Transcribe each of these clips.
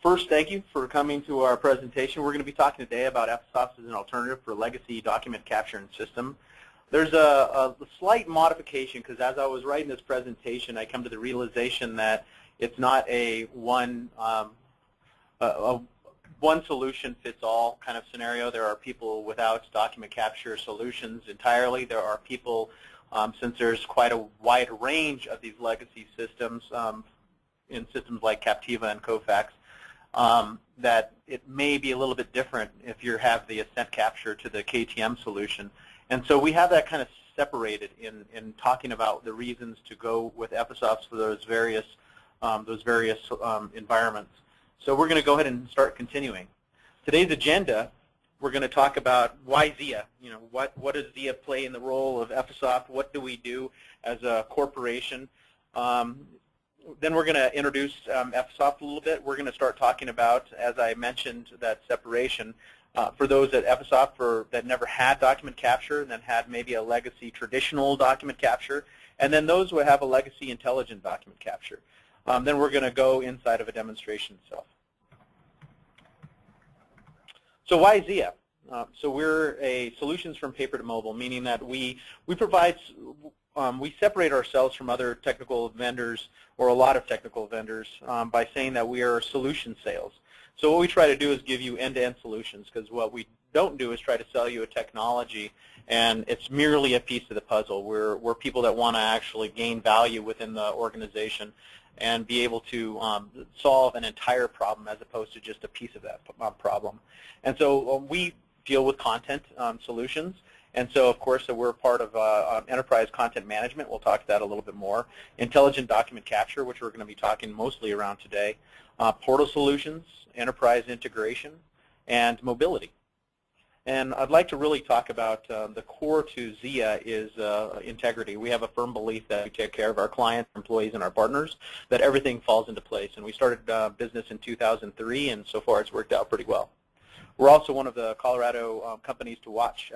First, thank you for coming to our presentation. We're going to be talking today about Ephesoft as an alternative for legacy document capture and system. There's a slight modification because as I was writing this presentation, I come to the realization that it's not a one solution fits all kind of scenario. There are people without document capture solutions entirely. There are people, since there's quite a wide range of these legacy systems, in systems like Captiva and Kofax, that it may be a little bit different if you have the Ascent capture to the KTM solution. And so we have that kind of separated in talking about the reasons to go with Ephesoft for those various environments. So we're going to go ahead and start continuing. Today's agenda, we're going to talk about why ZIA. You know, what does ZIA play in the role of Ephesoft? What do we do as a corporation? Then we're going to introduce Ephesoft a little bit. We're going to start talking about, as I mentioned, that separation for those at Ephesoft that never had document capture and then had maybe a legacy traditional document capture, and then those who have a legacy intelligent document capture. Then we're going to go inside of a demonstration itself. So why ZIA? So we're a solutions from paper to mobile, meaning that we provide, we separate ourselves from other technical vendors or a lot of technical vendors by saying that we are solution sales. So what we try to do is give you end-to-end solutions, because what we don't do is try to sell you a technology and it's merely a piece of the puzzle. We're people that want to actually gain value within the organization and be able to solve an entire problem as opposed to just a piece of that problem. And so we deal with content solutions. And so, of course, we're part of enterprise content management. We'll talk to that a little bit more. Intelligent document capture, which we're going to be talking mostly around today. Portal solutions, enterprise integration, and mobility. And I'd like to really talk about the core to ZIA is integrity. We have a firm belief that we take care of our clients, employees, and our partners, that everything falls into place. And we started business in 2003, and so far it's worked out pretty well. We're also one of the Colorado companies to watch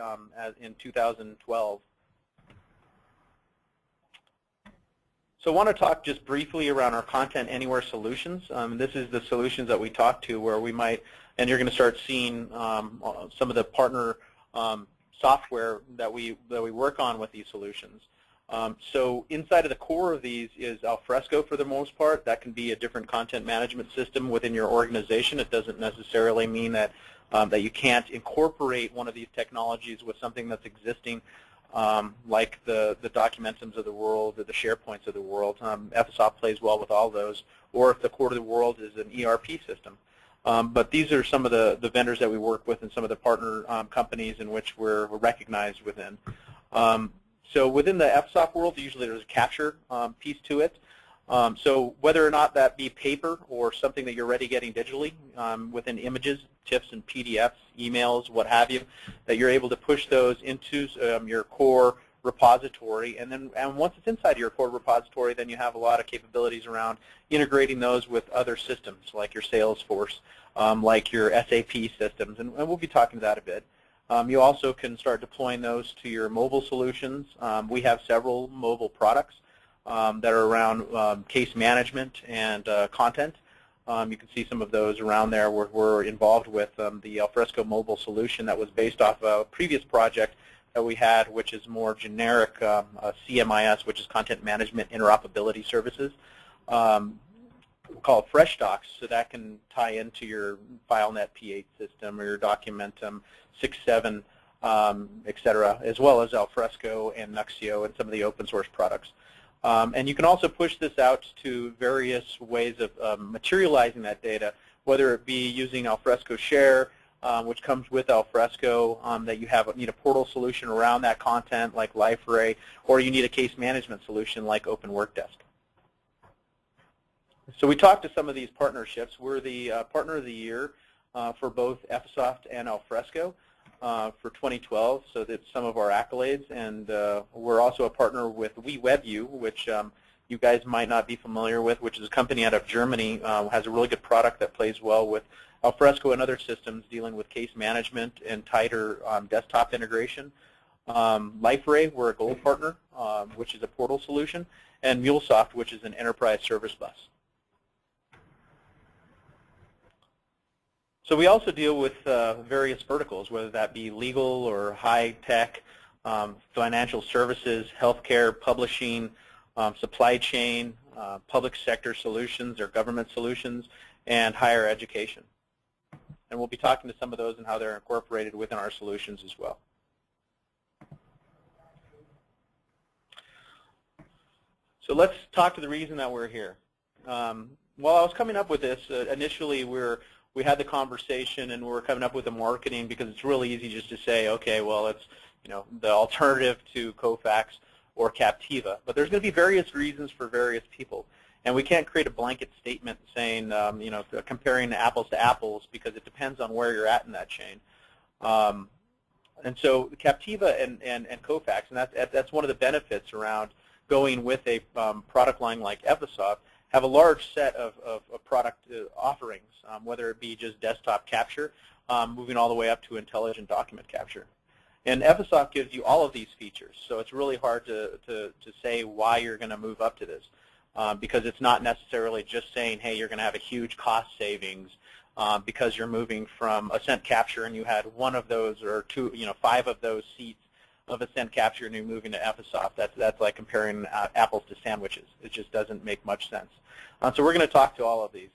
in 2012. So I want to talk just briefly around our Content Anywhere solutions. This is the solutions that we talk to where we might, and you're going to start seeing some of the partner software that we work on with these solutions. So inside of the core of these is Alfresco for the most part. That can be a different content management system within your organization. It doesn't necessarily mean that that you can't incorporate one of these technologies with something that's existing, like the Documentums of the world or the SharePoints of the world. Ephesoft plays well with all those, or if the core of the world is an ERP system. But these are some of the vendors that we work with and some of the partner companies in which we're recognized within. So within the Ephesoft world, usually there's a capture piece to it. So whether or not that be paper or something that you're already getting digitally within images, TIFFs and PDFs, emails, what have you, that you're able to push those into your core repository, and once it's inside your core repository, then you have a lot of capabilities around integrating those with other systems like your Salesforce, like your SAP systems, and we'll be talking to that a bit. You also can start deploying those to your mobile solutions. We have several mobile products that are around case management and content. You can see some of those around there. We're involved with the Alfresco mobile solution that was based off a previous project that we had, which is more generic CMIS, which is Content Management Interoperability Services. We'll call it Fresh Docs, so that can tie into your FileNet P8 system or your Documentum 6.7, et cetera, as well as Alfresco and Nuxio and some of the open source products. And you can also push this out to various ways of materializing that data, whether it be using Alfresco Share, which comes with Alfresco, that you need a portal solution around that content like Liferay, or you need a case management solution like Open Workdesk. So we talked to some of these partnerships. We're the Partner of the Year for both Ephesoft and Alfresco for 2012, so that's some of our accolades. And we're also a partner with WeWebU, which you guys might not be familiar with, which is a company out of Germany, has a really good product that plays well with Alfresco and other systems dealing with case management and tighter desktop integration. Liferay, we're a gold partner, which is a portal solution, and MuleSoft, which is an enterprise service bus. So we also deal with various verticals, whether that be legal or high-tech, financial services, healthcare, publishing, supply chain, public sector solutions or government solutions, and higher education. And we'll be talking to some of those and how they're incorporated within our solutions as well. So let's talk to the reason that we're here. While I was coming up with this, initially we had the conversation and we're coming up with the marketing because it's really easy just to say, okay, well, it's the alternative to Kofax or Captiva. But there's going to be various reasons for various people. And we can't create a blanket statement saying, comparing apples to apples because it depends on where you're at in that chain. And so Captiva and Kofax, and that's one of the benefits around going with a product line like Ephesoft, have a large set of product offerings, whether it be just desktop capture, moving all the way up to intelligent document capture. And Ephesoft gives you all of these features, so it's really hard to say why you're going to move up to this, because it's not necessarily just saying, hey, you're going to have a huge cost savings because you're moving from Ascent Capture and you had one of those or two, 5 of those seats of Ascent Capture and you're moving to Ephesoft. That's like comparing apples to sandwiches. It just doesn't make much sense. So we're going to talk to all of these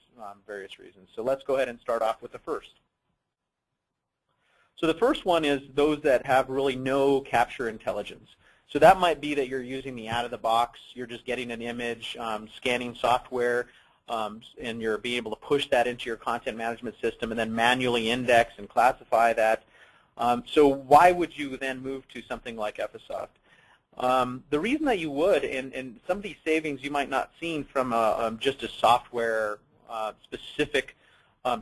various reasons. So let's go ahead and start off with the first. So the first one is those that have really no capture intelligence. So that might be that you're using the out-of-the-box, you're just getting an image, scanning software, and you're being able to push that into your content management system and then manually index and classify that. So why would you then move to something like Ephesoft? The reason that you would, and some of these savings you might not seen from just a software specific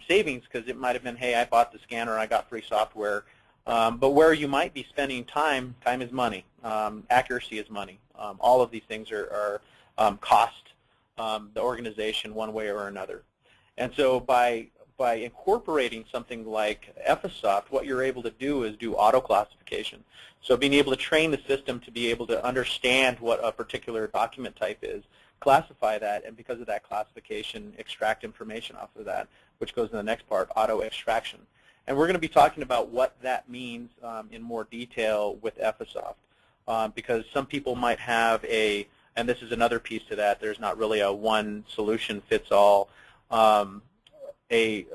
savings, because it might have been, hey, I bought the scanner, I got free software. But where you might be spending time is money. Accuracy is money. All of these things are cost the organization one way or another. And so by incorporating something like Ephesoft, what you're able to do is do auto-classification. So being able to train the system to be able to understand what a particular document type is, classify that, and because of that classification, extract information off of that, which goes to the next part, auto-extraction. And we're going to be talking about what that means in more detail with Ephesoft, because some people might have and this is another piece to that, there's not really a one solution fits all, a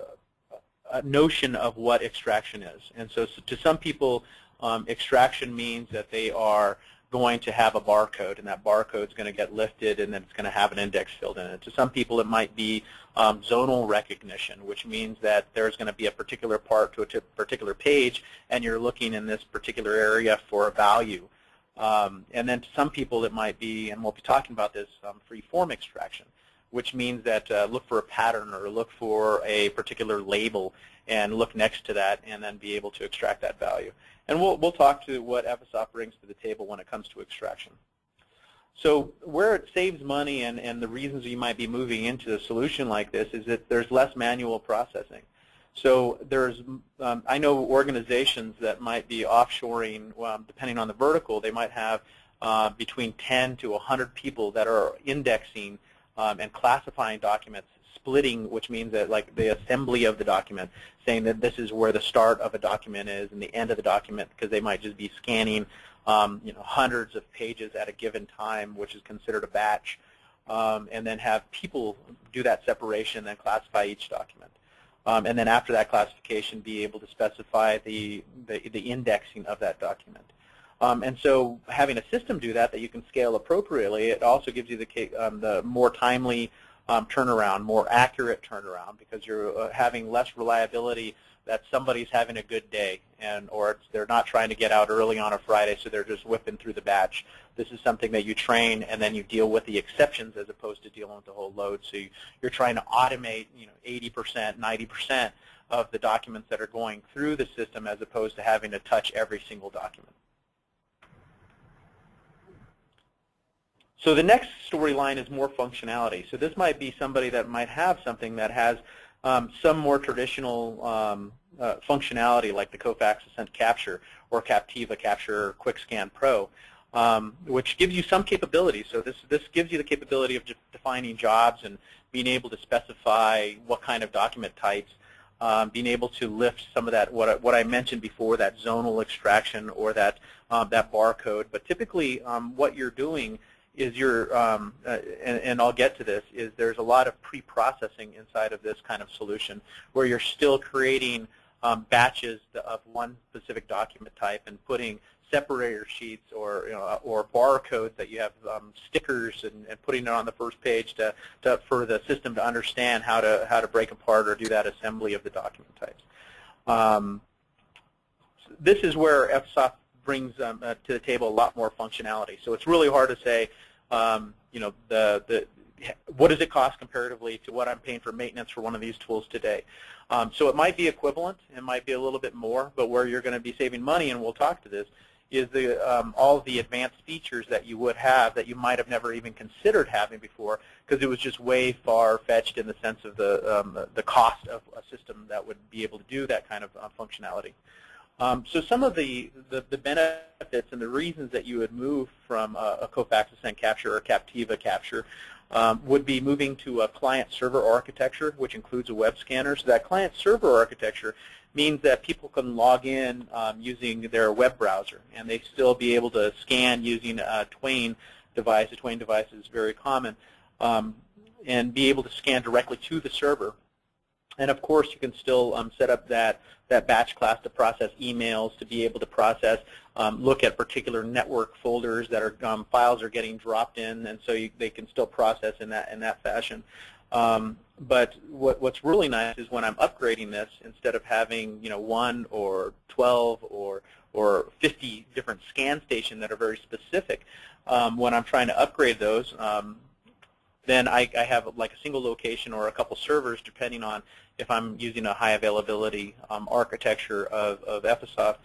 notion of what extraction is. And so to some people, extraction means that they are going to have a barcode, and that barcode is going to get lifted, and then it's going to have an index filled in it. To some people, it might be zonal recognition, which means that there's going to be a particular part to a particular page, and you're looking in this particular area for a value. And then to some people, it might be, and we'll be talking about this, free-form extraction, which means that look for a pattern or look for a particular label and look next to that and then be able to extract that value. And we'll talk to what Ephesoft brings to the table when it comes to extraction. So where it saves money and the reasons you might be moving into a solution like this is that there's less manual processing. So I know organizations that might be offshoring, depending on the vertical, they might have between 10 to 100 people that are indexing and classifying documents, splitting, which means that like the assembly of the document, saying that this is where the start of a document is and the end of the document, because they might just be scanning hundreds of pages at a given time, which is considered a batch, and then have people do that separation and then classify each document. And then after that classification, be able to specify the indexing of that document. And so having a system do that you can scale appropriately, it also gives you the more timely turnaround, more accurate turnaround, because you're having less reliability that somebody's having a good day, or they're not trying to get out early on a Friday, so they're just whipping through the batch. This is something that you train, and then you deal with the exceptions as opposed to dealing with the whole load. So you're trying to automate 80%, 90% of the documents that are going through the system as opposed to having to touch every single document. So the next storyline is more functionality. So this might be somebody that might have something that has some more traditional functionality like the Kofax Ascent Capture or Captiva Capture Quick Scan Pro, which gives you some capability. So this gives you the capability of defining jobs and being able to specify what kind of document types being able to lift some of that, what I mentioned before, that zonal extraction or that barcode. But typically what you're doing is and I'll get to this, is there's a lot of pre-processing inside of this kind of solution where you're still creating batches of one specific document type and putting separator sheets or barcodes that you have stickers and putting it on the first page for the system to understand how to break apart or do that assembly of the document types. This is where Ephesoft brings to the table a lot more functionality. So it's really hard to say, what does it cost comparatively to what I'm paying for maintenance for one of these tools today. So it might be equivalent, it might be a little bit more, but where you're going to be saving money, and we'll talk to this, is all the advanced features that you would have that you might have never even considered having before, because it was just way far-fetched in the sense of the cost of a system that would be able to do that kind of functionality. So some of the benefits and the reasons that you would move from a Kofax Ascent Capture or Captiva Capture would be moving to a client-server architecture, which includes a web scanner. So that client-server architecture means that people can log in using their web browser, and they still be able to scan using a Twain device. A Twain device is very common, and be able to scan directly to the server. And of course, you can still set up that batch class to process emails, to be able to process, look at particular network folders that are files are getting dropped in, and so they can still process in that fashion. But what's really nice is when I'm upgrading this, instead of having 1 or 12 or 50 different scan stations that are very specific, when I'm trying to upgrade those, then I have like a single location or a couple servers, depending on if I'm using a high availability architecture of Ephesoft,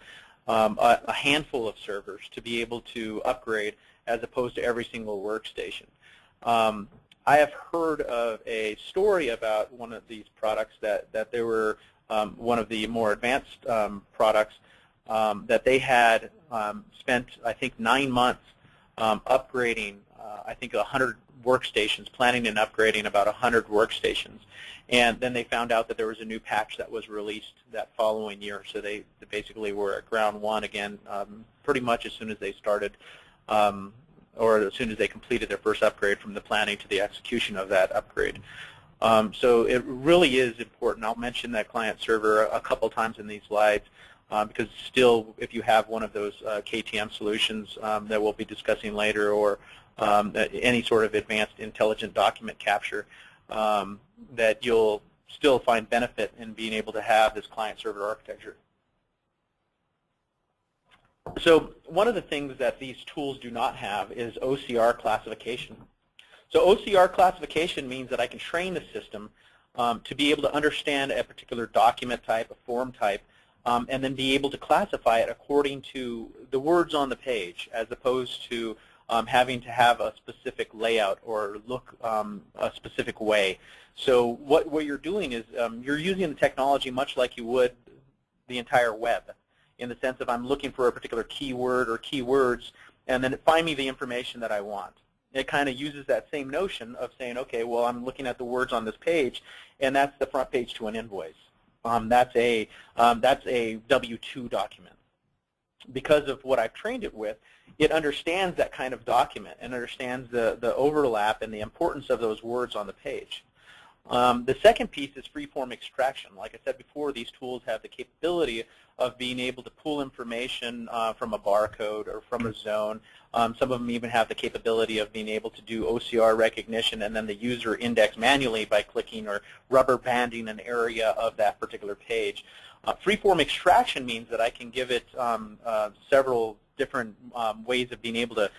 a handful of servers to be able to upgrade as opposed to every single workstation. I have heard of a story about one of these products that they were one of the more advanced products that they had spent, I think, 9 months upgrading, I think, 100 workstations, planning and upgrading about 100 workstations. And then they found out that there was a new patch that was released that following year. So they basically were at ground one again pretty much as soon as they started, or as soon as they completed their first upgrade, from the planning to the execution of that upgrade. So it really is important. I'll mention that client server a couple times in these slides because still, if you have one of those KTM solutions that we'll be discussing later, or any sort of advanced intelligent document capture, that you'll still find benefit in being able to have this client-server architecture. So one of the things that these tools do not have is OCR classification. So OCR classification means that I can train the system to be able to understand a particular document type, a form type, and then be able to classify it according to the words on the page, as opposed to having to have a specific layout or look a specific way. So what you're doing is you're using the technology much like you would the entire web, in the sense of I'm looking for a particular keyword or keywords, and then find me the information that I want. It kind of uses that same notion of saying, okay, well, I'm looking at the words on this page, and that's the front page to an invoice. That's a W-2 document. Because of what I've trained it with, it understands that kind of document and understands the overlap and the importance of those words on the page. The second piece is free-form extraction. Like I said before, these tools have the capability of being able to pull information from a barcode or from a zone. Some of them even have the capability of being able to do OCR recognition and then the user index manually by clicking or rubber banding an area of that particular page. Free-form extraction means that I can give it several different ways of being able to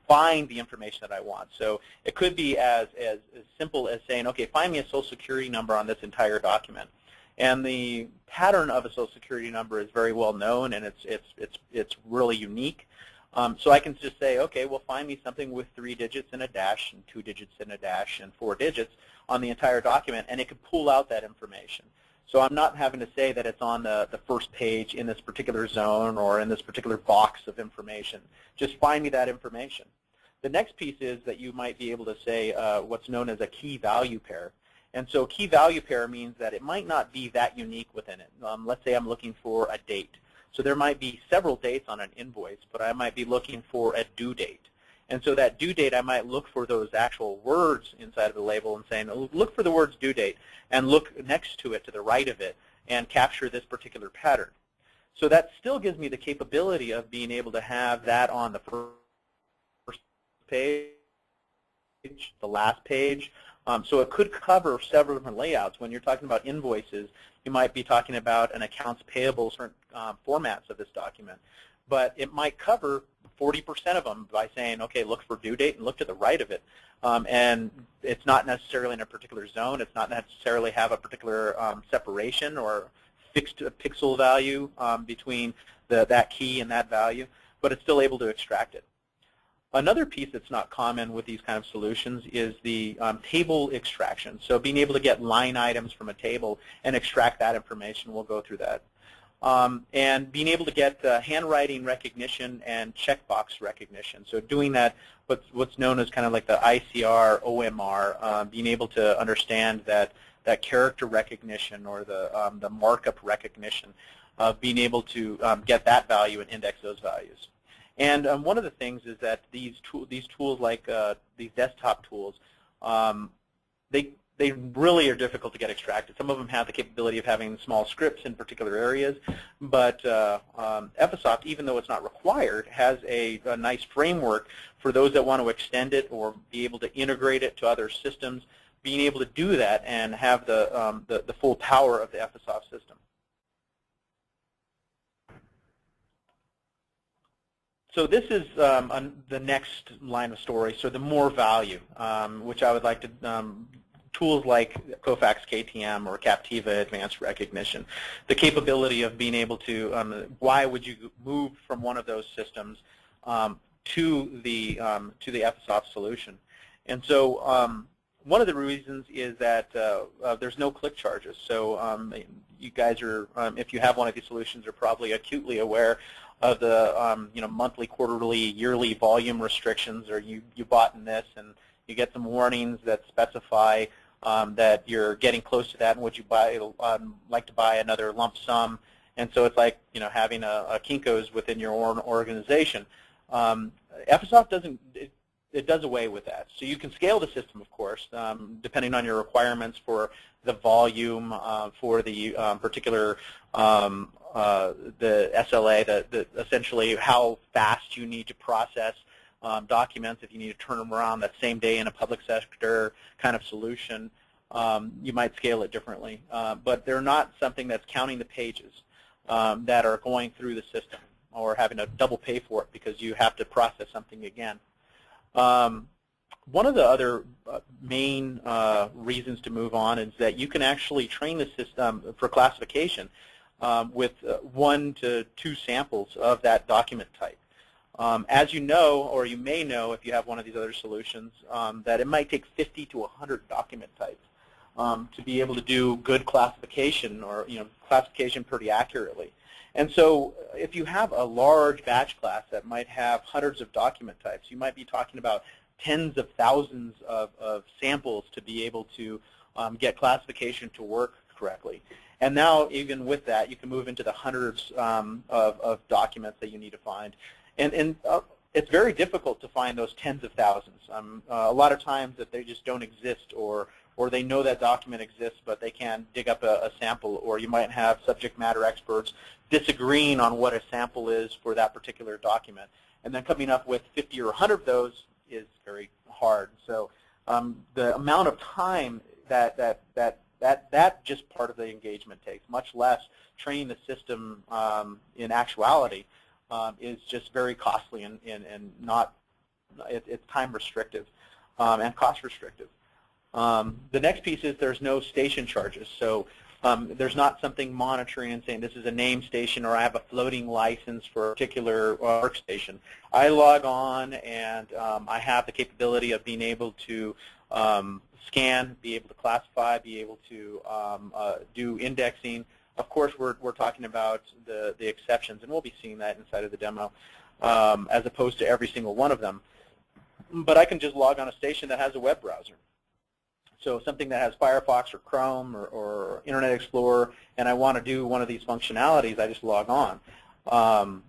find the information that I want. So it could be as simple as saying, okay, find me a Social Security number on this entire document. And the pattern of a Social Security number is very well known, and it's really unique. So I can just say, okay, well, find me something with 3 digits and a dash, and 2 digits and a dash, and 4 digits on the entire document, and it could pull out that information. So I'm not having to say that it's on the first page in this particular zone or in this particular box of information. Just find me that information. The next piece is that you might be able to say what's known as a key value pair. And so key value pair means that it might not be that unique within it. Let's say I'm looking for a date. So there might be several dates on an invoice, but I might be looking for a due date. And so that due date, I might look for those actual words inside of the label and saying, look for the words due date, and look next to it, to the right of it, and capture this particular pattern. So that still gives me the capability of being able to have that on the first page, the last page. So it could cover several different layouts. When you're talking about invoices, you might be talking about an accounts payable certain formats of this document. But it might cover 40% of them by saying, okay, look for due date and look to the right of it. And it's not necessarily in a particular zone. It's not necessarily have a particular separation or fixed pixel value between that key and that value, but it's still able to extract it. Another piece that's not common with these kind of solutions is the table extraction. So being able to get line items from a table and extract that information, we'll go through that. And being able to get handwriting recognition and checkbox recognition. So doing that, what's known as kind of like the ICR, OMR, being able to understand that character recognition or the markup recognition of being able to get that value and index those values. And one of the things is that these tools like these desktop tools, they really are difficult to get extracted. Some of them have the capability of having small scripts in particular areas, but Ephesoft, even though it's not required, has a nice framework for those that want to extend it or be able to integrate it to other systems, being able to do that and have the full power of the Ephesoft system. So this is the next line of story, so the more value, which I would like to, tools like Kofax KTM or Captiva Advanced Recognition, the capability of being able to, why would you move from one of those systems to the Ephesoft solution? And so one of the reasons is that there's no click charges. So you guys are, if you have one of these solutions, are probably acutely aware of the monthly, quarterly, yearly volume restrictions, or you bought in this and you get some warnings that specify that you're getting close to that, and would you like to buy another lump sum? And so it's like having a Kinko's within your own organization. Ephesoft doesn't. It does away with that. So you can scale the system, of course, depending on your requirements for the volume, for the particular the SLA, essentially how fast you need to process documents. If you need to turn them around that same day in a public sector kind of solution, you might scale it differently. But they're not something that's counting the pages that are going through the system or having to double pay for it because you have to process something again. One of the other main reasons to move on is that you can actually train the system for classification with 1 to 2 samples of that document type. As you know, or you may know if you have one of these other solutions, that it might take 50 to 100 document types to be able to do good classification or classification pretty accurately. And so if you have a large batch class that might have hundreds of document types, you might be talking about tens of thousands of samples to be able to get classification to work correctly. And now even with that, you can move into the hundreds of documents that you need to find. And it's very difficult to find those tens of thousands. A lot of times that they just don't exist, or they know that document exists, but they can't dig up a sample, or you might have subject matter experts disagreeing on what a sample is for that particular document. And then coming up with 50 or 100 of those is very hard. So the amount of time that just part of the engagement takes, much less training the system in actuality, is just very costly and not, it's time restrictive and cost restrictive. The next piece is there's no station charges. So there's not something monitoring and saying this is a name station or I have a floating license for a particular workstation. I log on and I have the capability of being able to scan, be able to classify, be able to do indexing. Of course, we're talking about the exceptions, and we'll be seeing that inside of the demo, as opposed to every single one of them. But I can just log on a station that has a web browser. So something that has Firefox or Chrome or Internet Explorer, and I want to do one of these functionalities, I just log on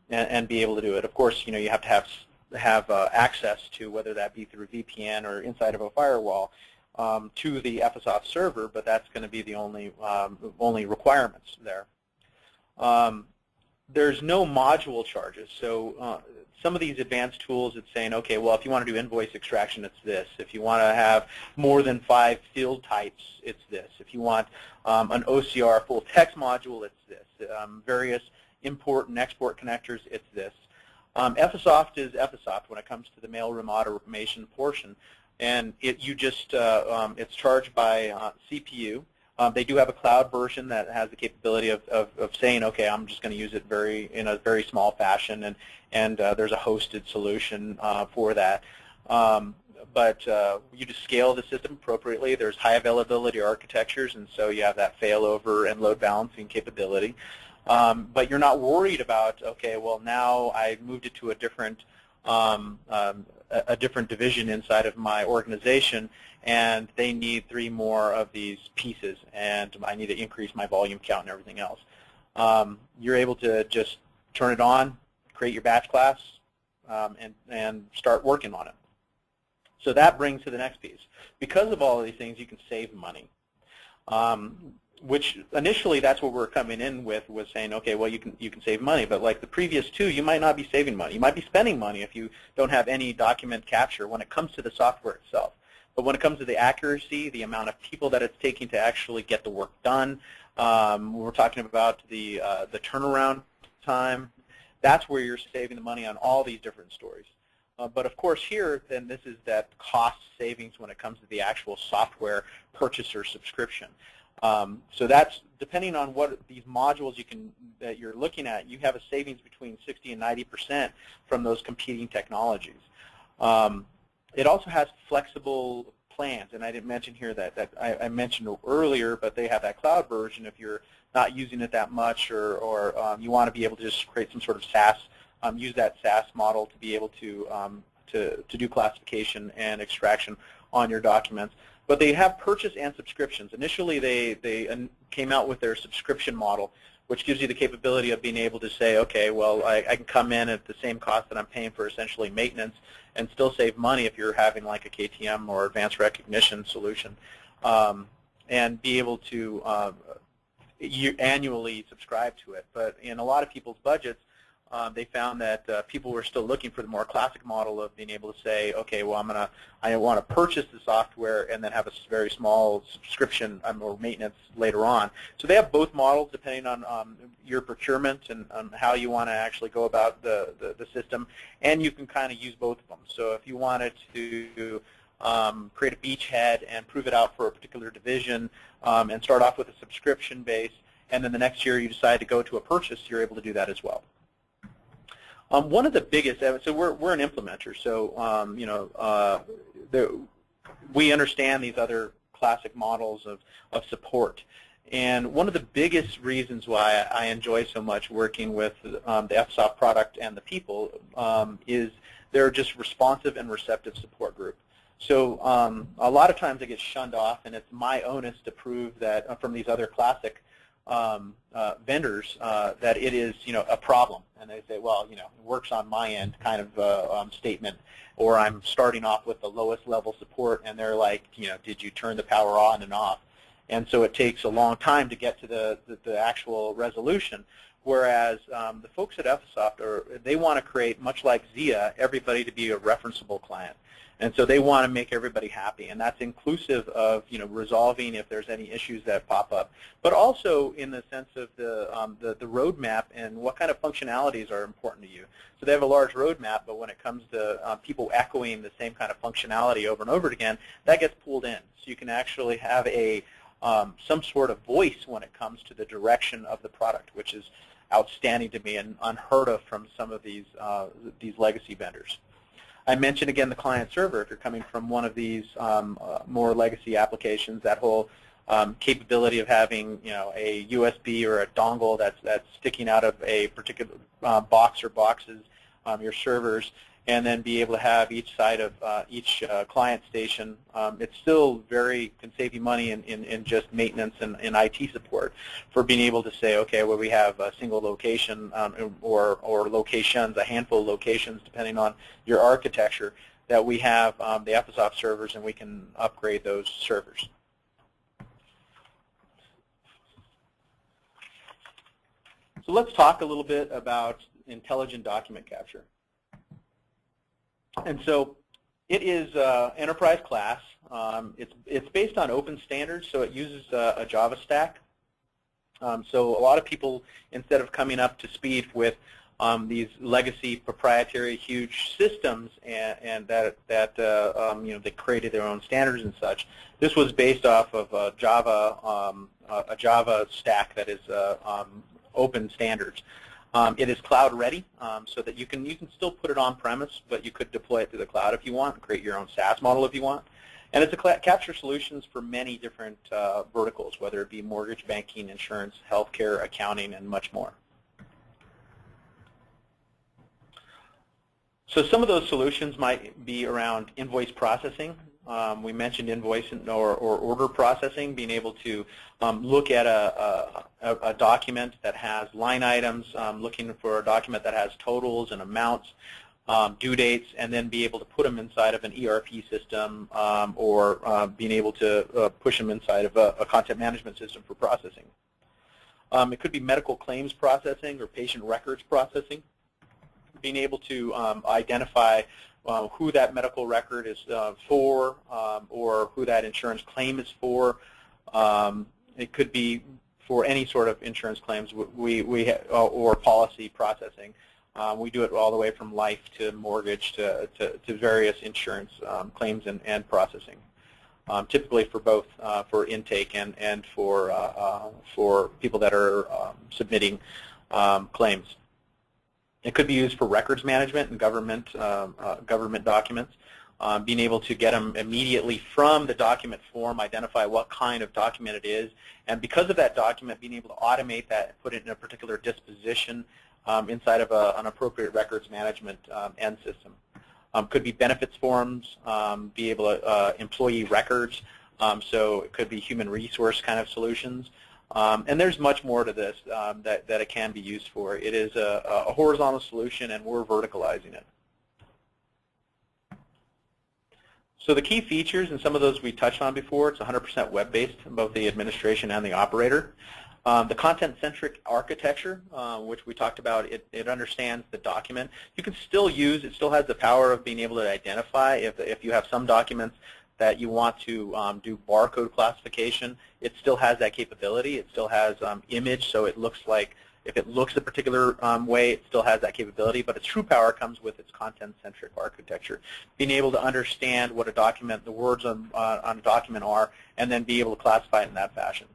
and be able to do it. Of course, you have to have access to, whether that be through VPN or inside of a firewall, to the Ephesoft server, but that's going to be the only requirements there. There's no module charges, so some of these advanced tools, it's saying, okay, well, if you want to do invoice extraction, it's this. If you want to have more than 5 field types, it's this. If you want an OCR full text module, it's this. Various import and export connectors, it's this. Ephesoft is Ephesoft when it comes to the mailroom automation portion, and it's charged by CPU. They do have a cloud version that has the capability of saying, okay, I'm just going to use it in a very small fashion, and there's a hosted solution for that. But you just scale the system appropriately. There's high availability architectures, and so you have that failover and load balancing capability. But you're not worried about, okay, well, now I moved it to a different division inside of my organization, and they need 3 more of these pieces, and I need to increase my volume count and everything else. You're able to just turn it on, create your batch class, and start working on it. So that brings to the next piece. Because of all of these things, you can save money. Which initially, that's what we're coming in with, was saying, okay, well, you can save money, but like the previous 2, you might not be saving money. You might be spending money if you don't have any document capture when it comes to the software itself. But when it comes to the accuracy, the amount of people that it's taking to actually get the work done, we're talking about the turnaround time. That's where you're saving the money on all these different stories. But of course here, then this is that cost savings when it comes to the actual software purchase or subscription. So that's depending on what these modules that you're looking at. You have a savings between 60 and 90% from those competing technologies. It also has flexible plans, and I didn't mention here that I mentioned earlier, but they have that cloud version if you're not using it that much, or you want to be able to just create some sort of SaaS, use that SaaS model to be able to do classification and extraction on your documents. But they have purchase and subscriptions. Initially, they came out with their subscription model, which gives you the capability of being able to say, okay, well, I can come in at the same cost that I'm paying for essentially maintenance and still save money if you're having like a KTM or advanced recognition solution, and be able to annually subscribe to it. But in a lot of people's budgets, they found that people were still looking for the more classic model of being able to say, okay, well, I want to purchase the software and then have a very small subscription or maintenance later on. So they have both models depending on your procurement and how you want to actually go about the system, and you can kind of use both of them. So if you wanted to create a beachhead and prove it out for a particular division and start off with a subscription base, and then the next year you decide to go to a purchase, you're able to do that as well. One of the biggest, so we're an implementer, so we understand these other classic models of support. And one of the biggest reasons why I enjoy so much working with the Ephesoft product and the people is they're just responsive and receptive support group. So a lot of times I get shunned off, and it's my onus to prove that from these other classic vendors that it is, a problem, and they say, well, it works on my end kind of statement, or I'm starting off with the lowest level support, and they're like, did you turn the power on and off? And so it takes a long time to get to the actual resolution. Whereas the folks at Ephesoft, they want to create, much like Zia, everybody to be a referenceable client. And so they want to make everybody happy, and that's inclusive of resolving if there's any issues that pop up, but also in the sense of the roadmap and what kind of functionalities are important to you. So they have a large roadmap, but when it comes to people echoing the same kind of functionality over and over again, that gets pulled in. So you can actually have some sort of voice when it comes to the direction of the product, which is outstanding to me and unheard of from some of these legacy vendors. I mentioned again the client server. If you're coming from one of these more legacy applications, that whole capability of having a USB or a dongle that's sticking out of a particular box or boxes, your servers, and then be able to have each side of each client station. It still can save you money in just maintenance and IT support for being able to say, okay, well, we have a single location or locations, a handful of locations depending on your architecture, that we have the Ephesoft servers and we can upgrade those servers. So let's talk a little bit about intelligent document capture. And so it is enterprise class. It's based on open standards, so it uses a Java stack. So a lot of people, instead of coming up to speed with these legacy proprietary huge systems and that you know, they created their own standards and such, this was based off of a Java stack that is open standards. It is cloud ready, so that you can still put it on premise, but you could deploy it to the cloud if you want, and create your own SaaS model if you want. And it's a capture solutions for many different verticals, whether it be mortgage, banking, insurance, healthcare, accounting, and much more. So some of those solutions might be around invoice processing. We mentioned invoice or order processing, being able to look at a document that has line items, looking for a document that has totals and amounts, due dates, and then be able to put them inside of an ERP system or being able to push them inside of a content management system for processing. It could be medical claims processing or patient records processing, being able to identify who that medical record is for, or who that insurance claim is for. It could be for any sort of insurance claims or policy processing. We do it all the way from life to mortgage to various insurance claims and processing. Typically for both for intake and for people that are submitting claims. It could be used for records management and government documents, being able to get them immediately from the document form, identify what kind of document it is, and because of that document, being able to automate that, put it in a particular disposition inside of an appropriate records management end system. Could be benefits forms, be able to employee records, so it could be human resource kind of solutions. And there's much more to this that it can be used for. It is a horizontal solution, and we're verticalizing it. So the key features, and some of those we touched on before, it's 100% web-based, both the administration and the operator. The content-centric architecture, which we talked about, it understands the document. You can still use, it still has the power of being able to identify if you have some documents that you want to do barcode classification. It still has that capability. It still has image, so it looks like, if it looks a particular way, it still has that capability, but its true power comes with its content-centric architecture. Being able to understand what a document, the words on a document are, and then be able to classify it in that fashion.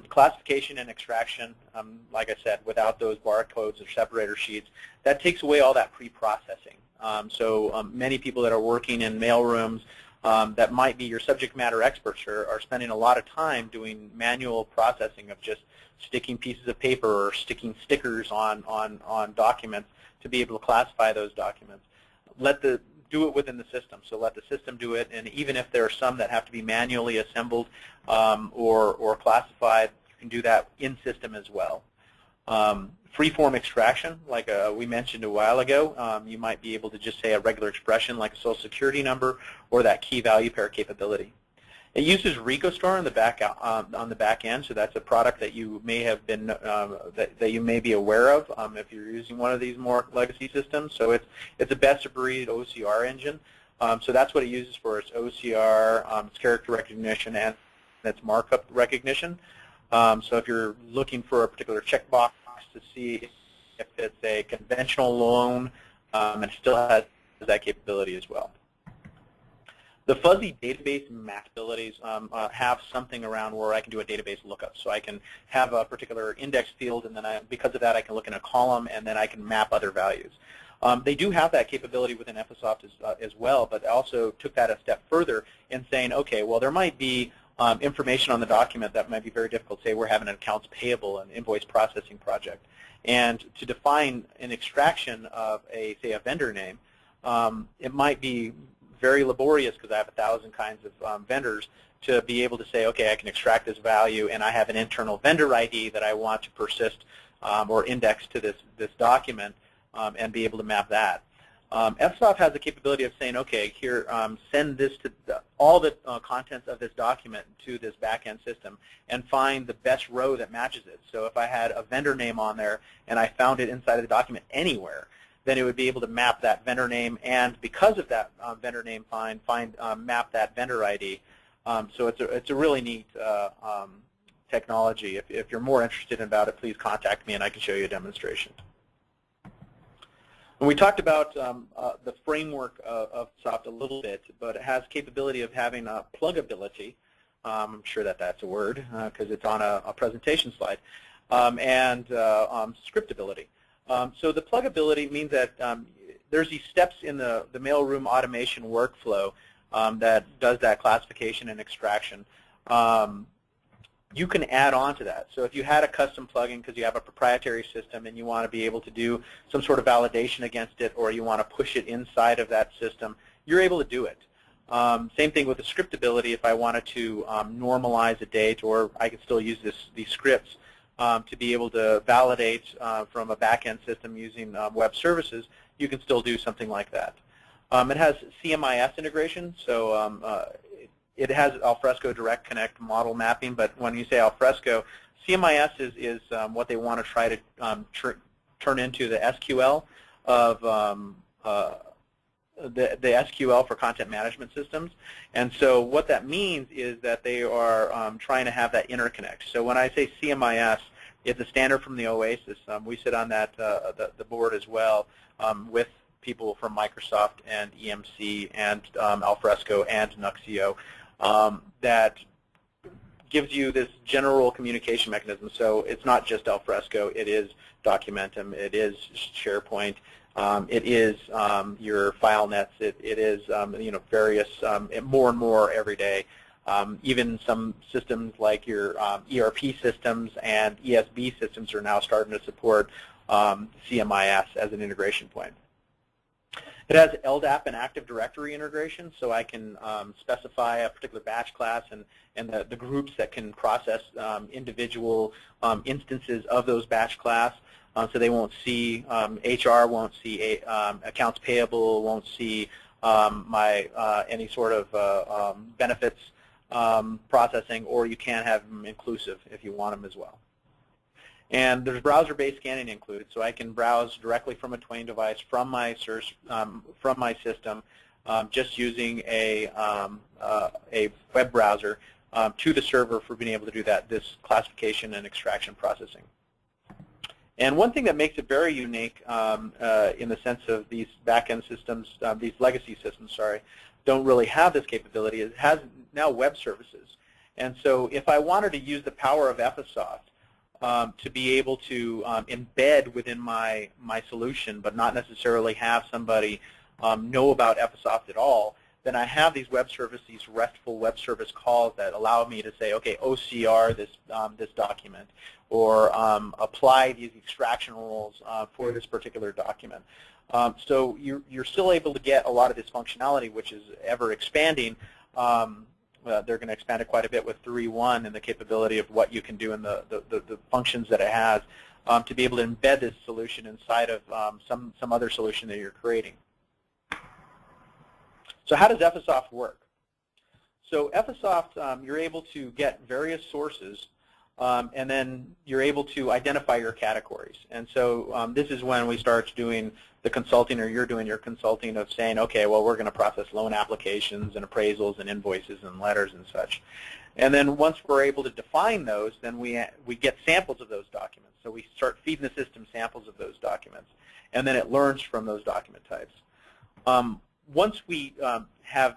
Classification and extraction, like I said, without those barcodes or separator sheets, that takes away all that pre-processing. So many people that are working in mailrooms that might be your subject matter experts are spending a lot of time doing manual processing of just sticking pieces of paper or sticking stickers on documents to be able to classify those documents. Do it within the system, so let the system do it, and even if there are some that have to be manually assembled or classified, you can do that in system as well. Free-form extraction, like we mentioned a while ago, you might be able to just say a regular expression like a social security number or that key value pair capability. It uses RecoStore on the back end, so that's a product that you may have been that you may be aware of if you're using one of these more legacy systems. So it's a best-of-breed OCR engine. So that's what it uses for its OCR, its character recognition, and its markup recognition. So if you're looking for a particular checkbox to see if it's a conventional loan, it still has that capability as well. The fuzzy database mapabilities have something around where I can do a database lookup. So I can have a particular index field, and then because of that, I can look in a column, and then I can map other values. They do have that capability within Ephesoft as well, but also took that a step further in saying, okay, well, there might be information on the document that might be very difficult. Say we're having an accounts payable and invoice processing project. And to define an extraction of, say, a vendor name, it might be very laborious because I have 1,000 kinds of vendors to be able to say, okay, I can extract this value and I have an internal vendor ID that I want to persist or index to this document and be able to map that. Ephesoft has the capability of saying, okay, here, send this to all the contents of this document to this back-end system and find the best row that matches it. So if I had a vendor name on there and I found it inside of the document anywhere, then it would be able to map that vendor name, and because of that vendor name map that vendor ID. So it's a really neat technology. If you're more interested about it, please contact me and I can show you a demonstration. And we talked about the framework of Ephesoft a little bit, but it has capability of having pluggability. I'm sure that's a word because it's on a presentation slide, and scriptability. So the pluggability means that there's these steps in the mailroom automation workflow that does that classification and extraction. You can add on to that. So if you had a custom plugin because you have a proprietary system and you want to be able to do some sort of validation against it, or you want to push it inside of that system, you're able to do it. Same thing with the scriptability. If I wanted to normalize a date, or I can still use these scripts to be able to validate from a back-end system using web services, you can still do something like that. It has CMIS integration, so it has Alfresco Direct Connect model mapping, but when you say Alfresco, CMIS is what they want to try to turn into the SQL of the SQL for content management systems. And so what that means is that they are trying to have that interconnect. So when I say CMIS, it's a standard from the Oasis. We sit on that the board as well with people from Microsoft and EMC and Alfresco and Nuxio that gives you this general communication mechanism. So it's not just Alfresco, it is Documentum, it is SharePoint, it is your FileNets, it is various more and more every day. Even some systems like your ERP systems and ESB systems are now starting to support CMIS as an integration point. It has LDAP and Active Directory integration, so I can specify a particular batch class and the groups that can process individual instances of those batch class. So they won't see, HR won't see accounts payable, won't see any sort of benefits processing, or you can have them inclusive if you want them as well. And there's browser-based scanning included, so I can browse directly from a Twain device from my from my system, just using a web browser to the server for being able to do this classification and extraction processing. And one thing that makes it very unique in the sense of these back-end systems, these legacy systems, don't really have this capability. It has now web services. And so if I wanted to use the power of Ephesoft to be able to embed within my solution, but not necessarily have somebody know about Ephesoft at all, then I have these web services, these RESTful web service calls that allow me to say, okay, OCR this document, or apply these extraction rules for this particular document. So you're still able to get a lot of this functionality, which is ever expanding. They're going to expand it quite a bit with 3.1 and the capability of what you can do and the functions that it has to be able to embed this solution inside of some other solution that you're creating. So how does Ephesoft work? So Ephesoft, you're able to get various sources, and then you're able to identify your categories. And so this is when we start doing the consulting, or you're doing your consulting of saying, okay, well, we're going to process loan applications and appraisals and invoices and letters and such. And then once we're able to define those, then we get samples of those documents. So we start feeding the system samples of those documents, and then it learns from those document types. Once we have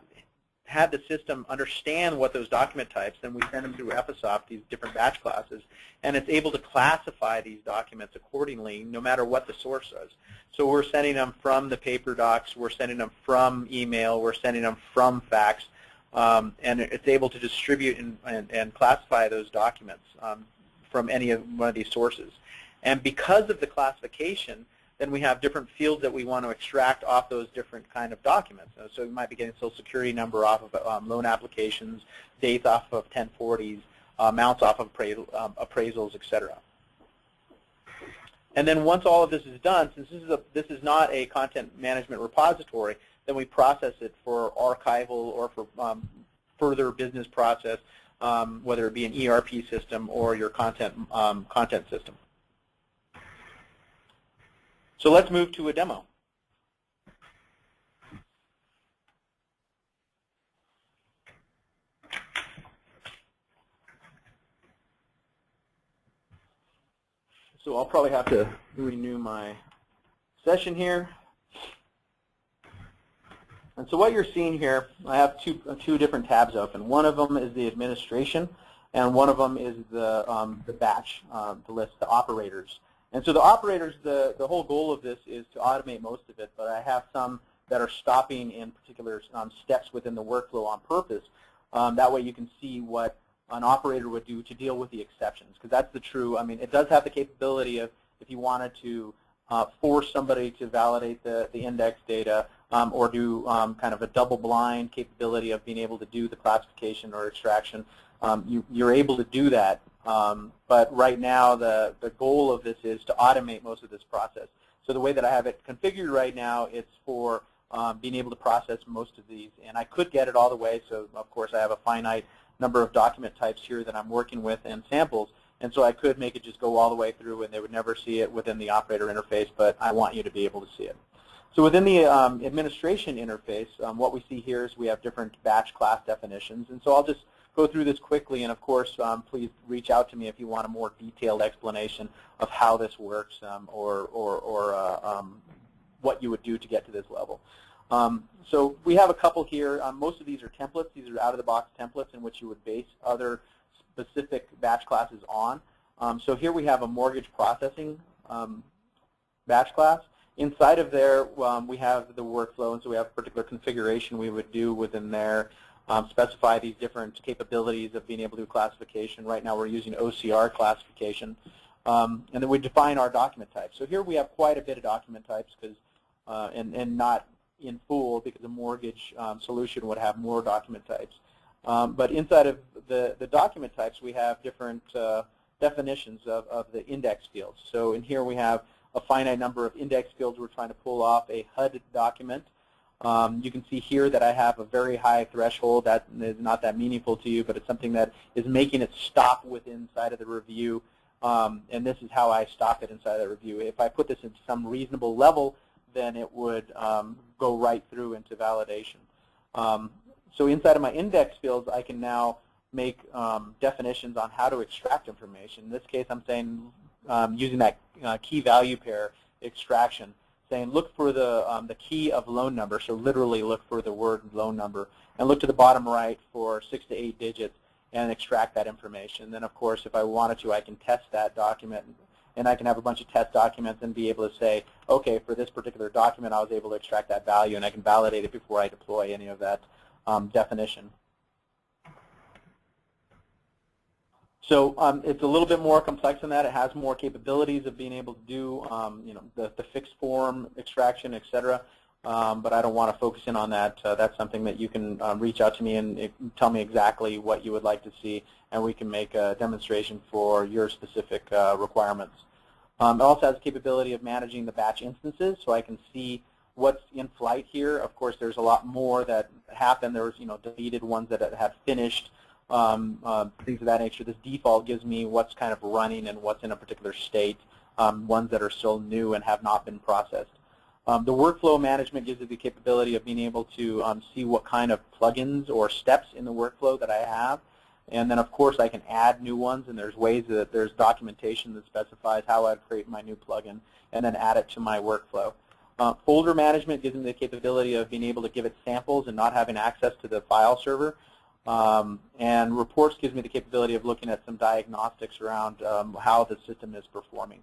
had the system understand what those document types, then we send them through Ephesoft, these different batch classes, and it's able to classify these documents accordingly no matter what the source is. So we're sending them from the paper docs, we're sending them from email, we're sending them from fax, and it's able to distribute and classify those documents from any one of these sources. And because of the classification, then we have different fields that we want to extract off those different kind of documents. So we might be getting Social Security number off of loan applications, dates off of 1040s, amounts off of appraisals, etc. And then once all of this is done, since this is not a content management repository, then we process it for archival or for further business process, whether it be an ERP system or your content system. So let's move to a demo. So I'll probably have to renew my session here. And so what you're seeing here, I have two different tabs open. One of them is the administration, and one of them is the batch, the list, the operators. And so the operators, the whole goal of this is to automate most of it, but I have some that are stopping in particular steps within the workflow on purpose. That way you can see what an operator would do to deal with the exceptions, because that's the true, I mean, it does have the capability of, if you wanted to force somebody to validate the index data or do kind of a double-blind capability of being able to do the classification or extraction, you're able to do that. But right now, the goal of this is to automate most of this process. So the way that I have it configured right now, it's for being able to process most of these. And I could get it all the way, so of course I have a finite number of document types here that I'm working with and samples. And so I could make it just go all the way through and they would never see it within the operator interface, but I want you to be able to see it. So within the administration interface, what we see here is we have different batch class definitions. And so I'll just go through this quickly, and of course, please reach out to me if you want a more detailed explanation of how this works or what you would do to get to this level. So we have a couple here. Most of these are templates. These are out-of-the-box templates in which you would base other specific batch classes on. So here we have a mortgage processing batch class. Inside of there, we have the workflow, and so we have a particular configuration we would do within there, specify these different capabilities of being able to do classification. Right now we're using OCR classification. And then we define our document types. So here we have quite a bit of document types, because and not in full, because a mortgage solution would have more document types. But inside of the document types, we have different definitions of the index fields. So in here we have a finite number of index fields we're trying to pull off a HUD document. You can see here that I have a very high threshold. That is not that meaningful to you, but it's something that is making it stop within inside of the review. And this is how I stop it inside of the review. If I put this into some reasonable level, then it would go right through into validation. So inside of my index fields, I can now make definitions on how to extract information. In this case, I'm saying using that key value pair extraction, saying look for the key of loan number, so literally look for the word loan number, and look to the bottom right for 6 to 8 digits and extract that information. Then, of course, if I wanted to, I can test that document, and I can have a bunch of test documents and be able to say, okay, for this particular document, I was able to extract that value, and I can validate it before I deploy any of that definition. So it's a little bit more complex than that. It has more capabilities of being able to do, the fixed form extraction, et cetera. But I don't want to focus in on that. That's something that you can reach out to me and tell me exactly what you would like to see, and we can make a demonstration for your specific requirements. It also has the capability of managing the batch instances, so I can see what's in flight here. Of course, there's a lot more that happen. There's deleted ones that have finished, things of that nature. This default gives me what's kind of running and what's in a particular state, ones that are still new and have not been processed. The workflow management gives you the capability of being able to see what kind of plugins or steps in the workflow that I have. And then, of course, I can add new ones, and there's ways that there's documentation that specifies how I'd create my new plugin and then add it to my workflow. Folder management gives me the capability of being able to give it samples and not having access to the file server. And reports gives me the capability of looking at some diagnostics around how the system is performing.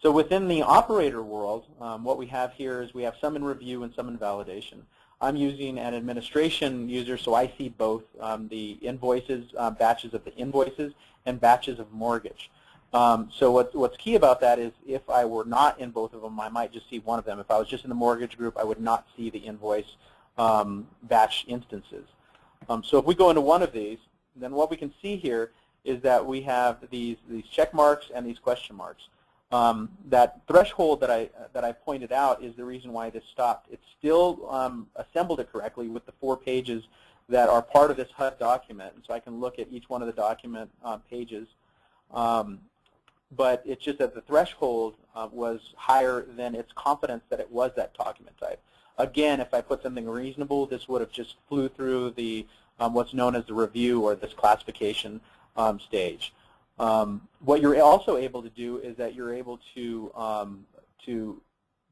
So within the operator world, what we have here is we have some in review and some in validation. I'm using an administration user, so I see both the invoices, batches of the invoices, and batches of mortgage. So what's key about that is if I were not in both of them, I might just see one of them. If I was just in the mortgage group, I would not see the invoice batch instances. So if we go into one of these, then what we can see here is that we have these check marks and these question marks. That threshold that I pointed out is the reason why this stopped. It still assembled it correctly with the 4 pages that are part of this HUD document, and so I can look at each one of the document pages. But it's just that the threshold was higher than its confidence that it was that document type. Again, if I put something reasonable, this would have just flew through the what's known as the review or this classification stage. What you're also able to do is that you're able to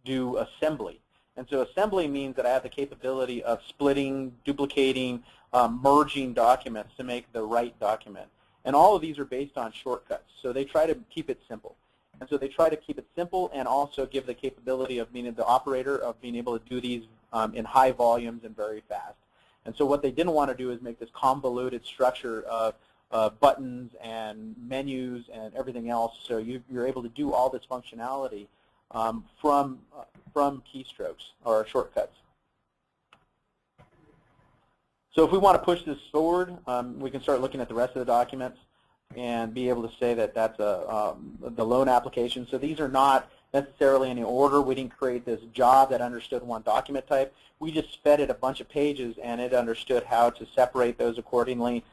do assembly. And so assembly means that I have the capability of splitting, duplicating, merging documents to make the right document. And all of these are based on shortcuts. So they try to keep it simple. And so they try to keep it simple and also give the capability of being the operator of being able to do these in high volumes and very fast. And so what they didn't want to do is make this convoluted structure of buttons and menus and everything else. So you're able to do all this functionality from keystrokes or shortcuts. So if we want to push this forward, we can start looking at the rest of the documents and be able to say that that's the loan application. So these are not necessarily in any order. We didn't create this job that understood one document type. We just fed it a bunch of pages, and it understood how to separate those accordingly.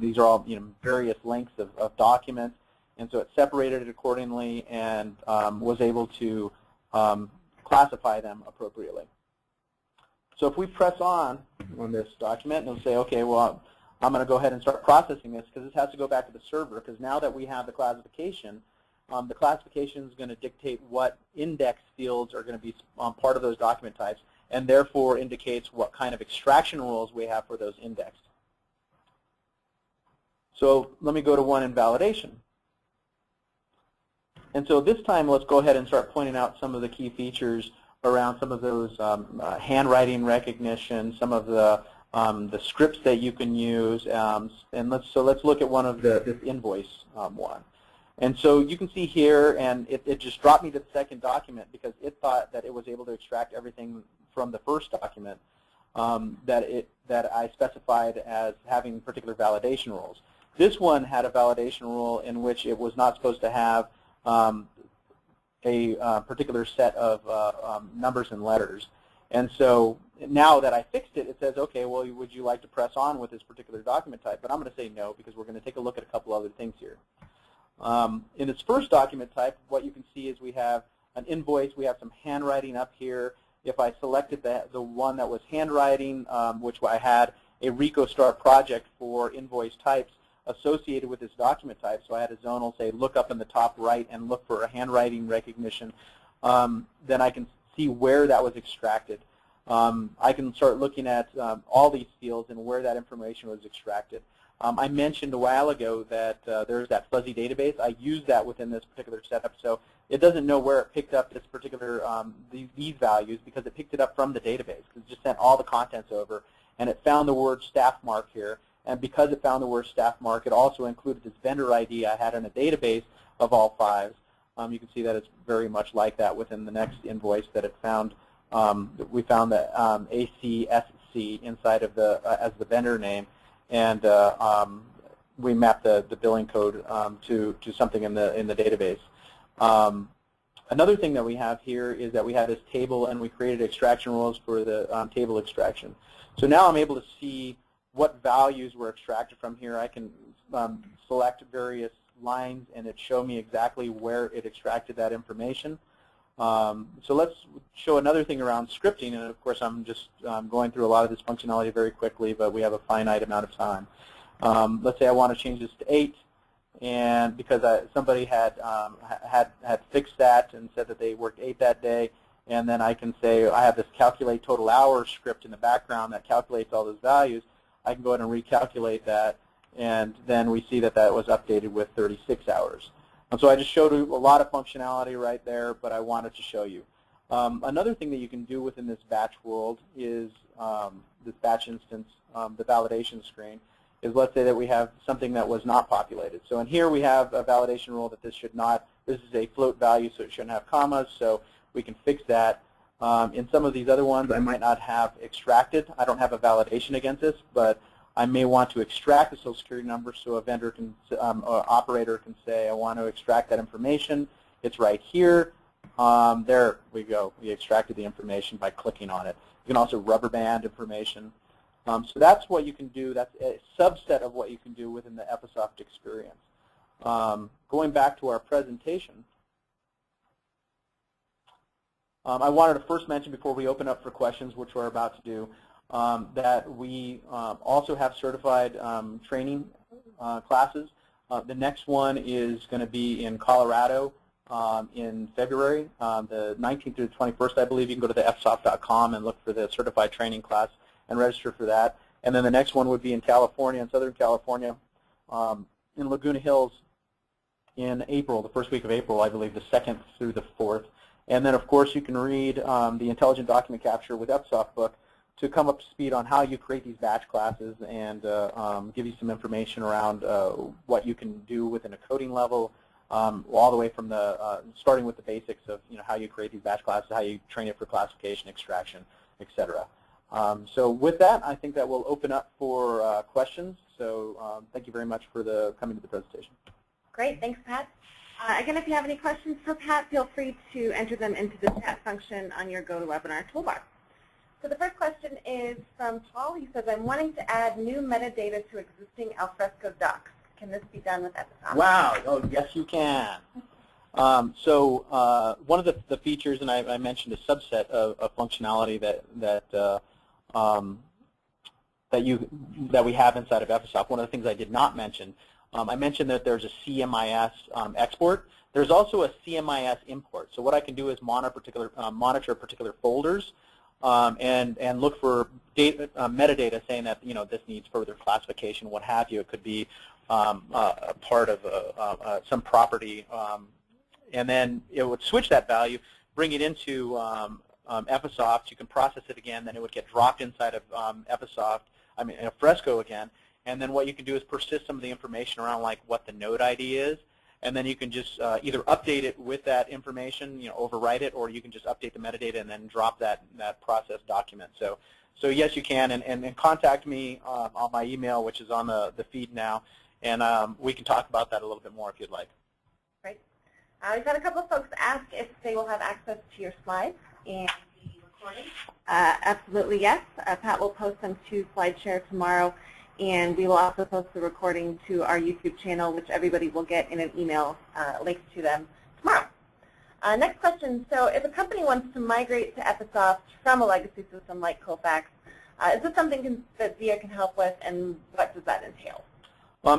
These are all various lengths of documents, and so it separated it accordingly and was able to classify them appropriately. So if we press on this document and we'll say, okay, well, I'm going to go ahead and start processing this because this has to go back to the server, because now that we have the classification is going to dictate what index fields are going to be part of those document types, and therefore indicates what kind of extraction rules we have for those indexed. So let me go to one in validation. And so this time, let's go ahead and start pointing out some of the key features around some of those handwriting recognition, some of the scripts that you can use, and let's look at one of this invoice one. And so you can see here, and it just dropped me to the second document because it thought that it was able to extract everything from the first document that I specified as having particular validation rules. This one had a validation rule in which it was not supposed to have a particular set of numbers and letters. And so now that I fixed it, it says, okay, well, would you like to press on with this particular document type? But I'm going to say no, because we're going to take a look at a couple other things here. In this first document type, what you can see is we have an invoice. We have some handwriting up here. If I selected the one that was handwriting, which I had a RecoStart project for invoice types associated with this document type, so I had a zonal say look up in the top right and look for a handwriting recognition, then I can see where that was extracted. I can start looking at all these fields and where that information was extracted. I mentioned a while ago that there's that fuzzy database. I use that within this particular setup, so it doesn't know where it picked up this particular these values because it picked it up from the database. It just sent all the contents over, and it found the word staff mark here. And because it found the word staff mark, it also included this vendor ID I had in a database of all fives. You can see that it's very much like that within the next invoice that it found. We found the ACSC inside of the as the vendor name, and we mapped the billing code to something in the database. Another thing that we have here is that we have this table, and we created extraction rules for the table extraction. So now I'm able to see what values were extracted from here. I can select various lines, and it showed me exactly where it extracted that information. So let's show another thing around scripting, and of course I'm just going through a lot of this functionality very quickly, but we have a finite amount of time. Let's say I want to change this to 8, and because somebody had fixed that and said that they worked 8 that day, and then I can say I have this calculate total hours script in the background that calculates all those values. I can go ahead and recalculate that, and then we see that that was updated with 36 hours. And so I just showed you a lot of functionality right there, but I wanted to show you. Another thing that you can do within this batch world is this batch instance, the validation screen, is let's say that we have something that was not populated. So in here we have a validation rule that this is a float value, so it shouldn't have commas, so we can fix that. In some of these other ones, I might not have extracted. I don't have a validation against this, but I may want to extract the Social Security number, so a vendor can, or operator can say, I want to extract that information. It's right here. There we go. We extracted the information by clicking on it. You can also rubber band information. So that's what you can do. That's a subset of what you can do within the Ephesoft experience. Going back to our presentation, I wanted to first mention before we open up for questions, which we're about to do, that we also have certified training classes. The next one is going to be in Colorado in February, the 19th through the 21st, I believe. You can go to the ephesoft.com and look for the certified training class and register for that. And then the next one would be in California, in Southern California, in Laguna Hills in April, the first week of April, I believe, the 2nd through the 4th. And then, of course, you can read the Intelligent Document Capture with Ephesoft book to come up to speed on how you create these batch classes and give you some information around what you can do within a coding level, all the way from the starting with the basics of how you create these batch classes, how you train it for classification, extraction, etc. So with that, I think that we'll open up for questions. So thank you very much for coming to the presentation. Great, thanks, Pat. Again, if you have any questions for Pat, feel free to enter them into the chat function on your GoToWebinar toolbar. So the first question is from Paul. He says, I'm wanting to add new metadata to existing Alfresco docs. Can this be done with Ephesoft? Wow, oh, yes you can. So one of the features, and I mentioned a subset of functionality that we have inside of Ephesoft. One of the things I did not mention, I mentioned that there's a CMIS export. There's also a CMIS import. So what I can do is monitor particular folders and look for data, metadata saying that this needs further classification, what have you. It could be a part of some property, and then it would switch that value, bring it into Ephesoft. You can process it again, then it would get dropped inside of Fresco again. And then what you can do is persist some of the information around, like what the node ID is, and then you can just either update it with that information, overwrite it, or you can just update the metadata and then drop that process document. So yes, you can, and contact me on my email, which is on the feed now, and we can talk about that a little bit more if you'd like. Great. We've had a couple of folks ask if they will have access to your slides and the recording. Absolutely yes. Pat will post them to SlideShare tomorrow. And we will also post the recording to our YouTube channel, which everybody will get in an email link to them tomorrow. Next question. So if a company wants to migrate to Ephesoft from a legacy system like Kofax, is this something that VIA can help with, and what does that entail?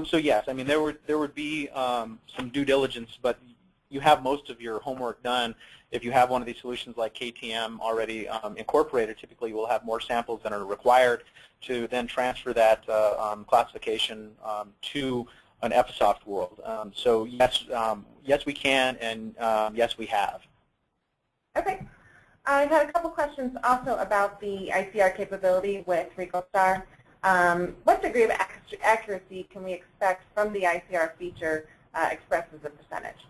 So yes, I mean there would be some due diligence, but you have most of your homework done. If you have one of these solutions like KTM already incorporated, typically you will have more samples than are required to then transfer that classification to an Ephesoft world. So yes, yes we can, and yes we have. Okay. I've had a couple questions also about the ICR capability with RicoStar. What degree of accuracy can we expect from the ICR feature expressed as a percentage?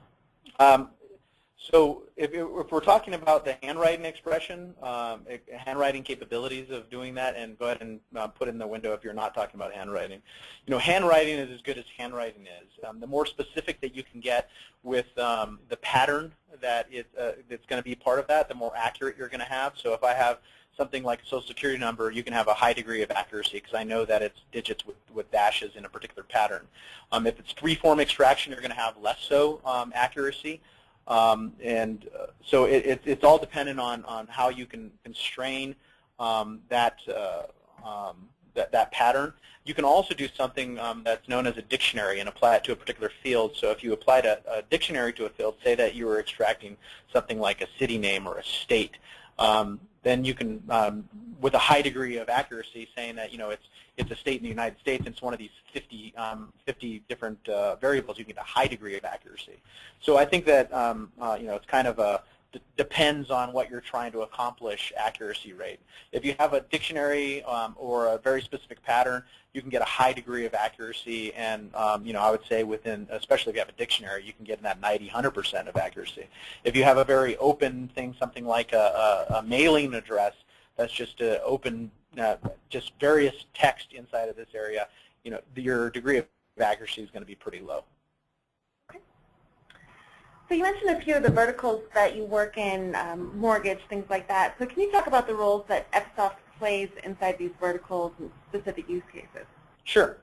So if we're talking about the handwriting expression, handwriting capabilities of doing that, and go ahead and put it in the window if you're not talking about handwriting. Handwriting is as good as handwriting is. The more specific that you can get with the pattern that's going to be part of that, the more accurate you're going to have. So if I have something like a Social Security number, you can have a high degree of accuracy because I know that it's digits with dashes in a particular pattern. If it's free-form extraction, you're going to have less so accuracy. So it's all dependent on how you can constrain that pattern. You can also do something that's known as a dictionary and apply it to a particular field. So if you applied a dictionary to a field, say that you were extracting something like a city name or a state, then you can, with a high degree of accuracy, saying that it's a state in the United States, and it's one of these 50 different variables, you get a high degree of accuracy. So I think that it's kind of depends on what you're trying to accomplish accuracy rate. If you have a dictionary or a very specific pattern, you can get a high degree of accuracy, and I would say within, especially if you have a dictionary, you can get in that 90–100% of accuracy. If you have a very open thing, something like a mailing address that's just open, just various text inside of this area, your degree of accuracy is going to be pretty low. So you mentioned a few of the verticals that you work in, mortgage, things like that. So can you talk about the roles that Ephesoft plays inside these verticals and specific use cases? Sure.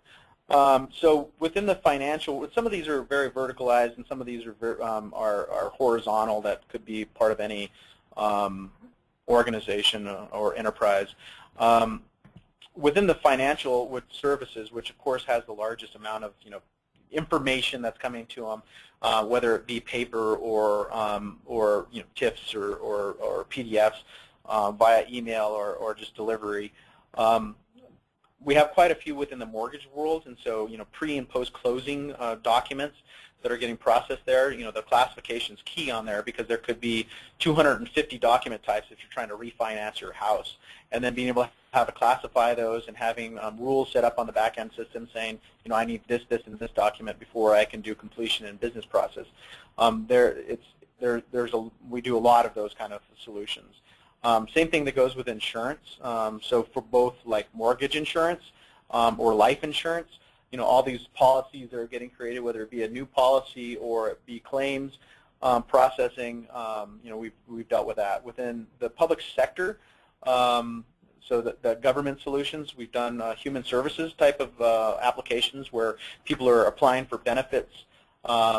So within the financial, some of these are very verticalized, and some of these are horizontal. That could be part of any organization or enterprise. Within the financial services, which of course has the largest amount of information that's coming to them, whether it be paper or TIFFs or PDFs via email or just delivery. We have quite a few within the mortgage world, and so pre and post closing documents that are getting processed there. The classification is key on there, because there could be 250 document types if you're trying to refinance your house, and then being able to have to classify those and having rules set up on the back end system saying, I need this, and this document before I can do completion in business process. We do a lot of those kind of solutions. Same thing that goes with insurance. So for both like mortgage insurance or life insurance, all these policies that are getting created, whether it be a new policy or it be claims processing, we've dealt with that. Within the public sector, so the government solutions, we've done human services type of applications where people are applying for benefits.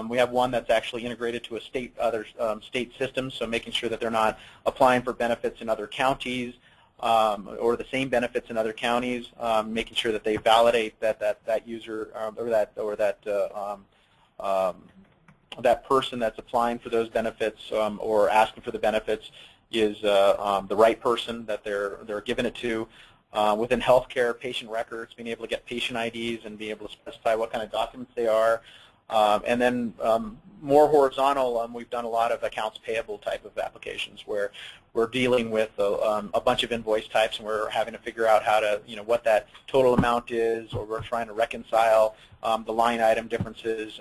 We have one that's actually integrated to other state systems, so making sure that they're not applying for benefits in other counties or the same benefits in other counties, making sure that they validate that user that person that's applying for those benefits or asking for the benefits is the right person that they're giving it to. Within healthcare, patient records, being able to get patient IDs and be able to specify what kind of documents they are. And then more horizontal, we've done a lot of accounts payable type of applications where we're dealing with a bunch of invoice types, and we're having to figure out how to, what that total amount is, or we're trying to reconcile the line item differences,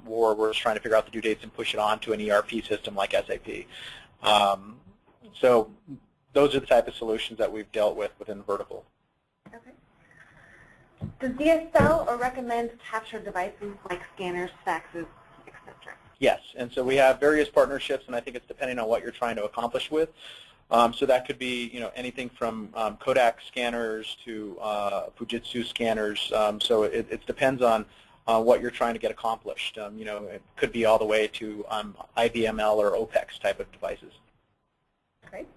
or we're just trying to figure out the due dates and push it onto an ERP system like SAP. So those are the type of solutions that we've dealt with within vertical. Okay. Does DSL or recommend capture devices like scanners, faxes, etc.? Yes, and so we have various partnerships, and I think it's depending on what you're trying to accomplish with. So that could be, anything from Kodak scanners to Fujitsu scanners. So it depends on what you're trying to get accomplished. It could be all the way to IBML or OPEX type of devices. Great.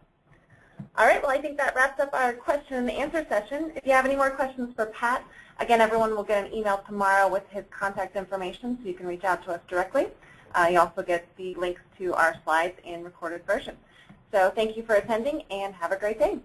All right, well, I think that wraps up our question and answer session. If you have any more questions for Pat, again, everyone will get an email tomorrow with his contact information, so you can reach out to us directly. You also get the links to our slides in recorded version. So thank you for attending, and have a great day.